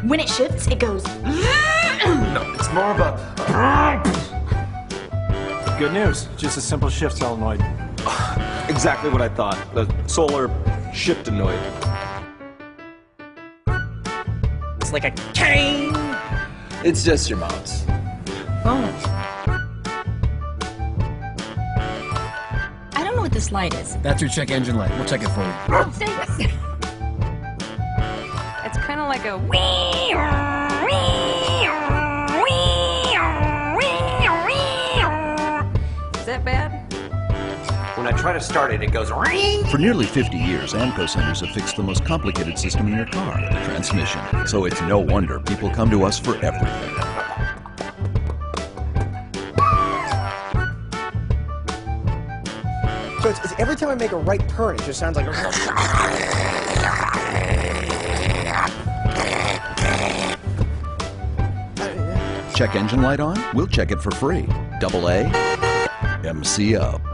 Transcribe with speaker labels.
Speaker 1: When it shifts, it goes.
Speaker 2: No, it's more of a...
Speaker 3: Good news, just a simple shift solenoid.
Speaker 2: Exactly what I thought. The solar shiftanoid.
Speaker 4: It's like a cane.
Speaker 2: It's just your mom's.
Speaker 4: Oh.
Speaker 1: I don't know what this light is.
Speaker 5: That's your check engine light. We'll check it for you.
Speaker 1: Oh, thanks.
Speaker 6: It's kind of like a Is that bad?
Speaker 4: When I try to start it, it goes ring.
Speaker 7: For nearly 50 years, AAMCO Centers have fixed the most complicated system in your car, the transmission. So it's no wonder people come to us for everything.
Speaker 8: So it's every time I make a right turn, it just sounds like a...
Speaker 7: Check engine light on? We'll check it for free. AAMCO.